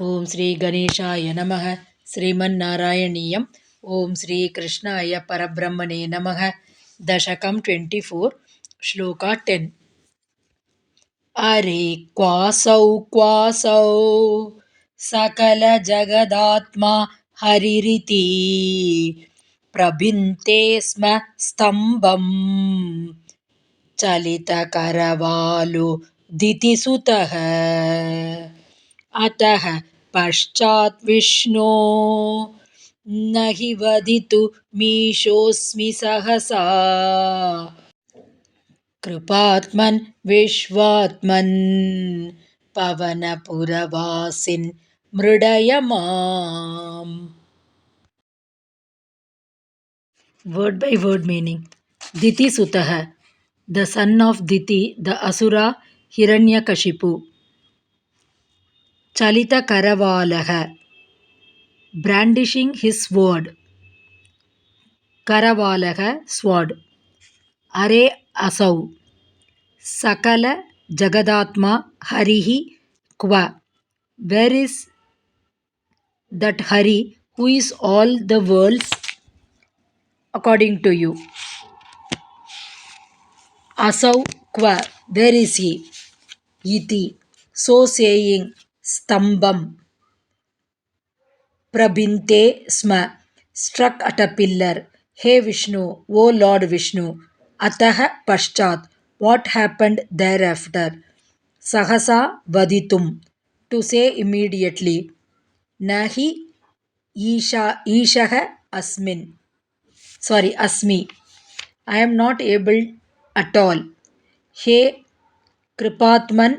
ಓಂ ಶ್ರೀ ಗಣೇಶಾಯ ನಮಃ. ಶ್ರೀಮನ್ನಾರಾಯಣೀಯಂ. ಓಂ ಶ್ರೀ ಕೃಷ್ಣಾಯ ಪರಬ್ರಹ್ಮಣೇ ನಮಃ. ದಶಕಂ 24, ಶ್ಲೋಕ 10. ಅರೆ ಕ್ವಾಸೌ ಸಕಲ ಜಗದಾತ್ಮ ಹರಿರಿತಿ ಪ್ರಭಿಂತೆ ಸ್ಮ ಸ್ತಂಭಂ ಚಲಿತ ಕರವಾಲು ದಿತಿಸುತಃ ಅತಃ ಪಶ್ಚಾತ್ ವಿಷ್ಣೋ ನ ಹಿ ವದಿತು ಮೀಶೋಸ್ಮಿ ಸಹಸಾ ಕೃಪಾತ್ಮನ್ ವಿಶ್ವಾತ್ಮನ್ ಪವನ ಪುರವಾಸಿನ್ ಮೃಡಯ ಮಾಂ. Word by word meaning. Diti Sutah, the son of Diti, the Asura Hiranyakashipu. Chalita Karavalah, brandishing his sword. Karavalah, sword. Are Asau, Sakala Jagadatma Harihi Kva. Where is that Hari who is all the worlds according to you? Asau Kva, where is he? Iti, so saying, Stambam. Prabhinte sma, struck at a pillar. Hey Vishnu, O Lord Vishnu. Ataha paschat, what happened thereafter? Sahasa vaditum, to say immediately. Nahi ishaha asmi, I am not able at all. Hey Kripatman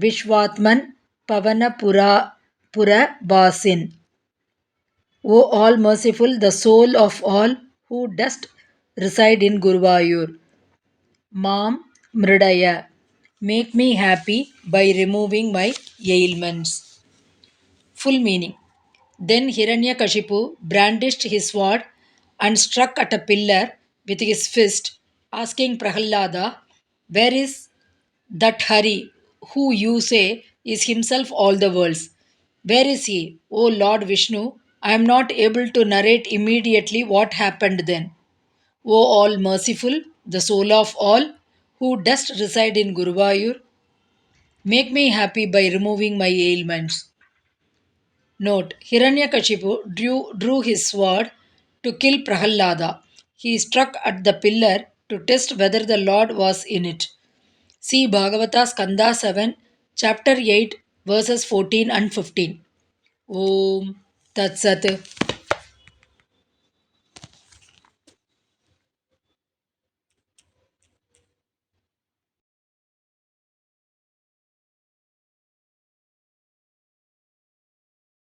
Vishwatman Pavana Pura Basin, O all merciful, the soul of all who dost reside in Guruvayur. Mam Mridaya, make me happy by removing my ailments. Full meaning. Then Hiranyakashipu brandished his sword and struck at a pillar with his fist, asking Prahlada, where is that Hari who you say is himself all the worlds? Where is he? O Lord Vishnu, I am not able to narrate immediately what happened then. O all merciful, the soul of all who dost reside in Guruvayur, make me happy by removing my ailments. Note: Hiranyakashipu drew his sword to kill Prahlada. He struck at the pillar to test whether the Lord was in it. See Bhagavata Skanda 7, chapter 8, verses 14 and 15. Om Tat Sat.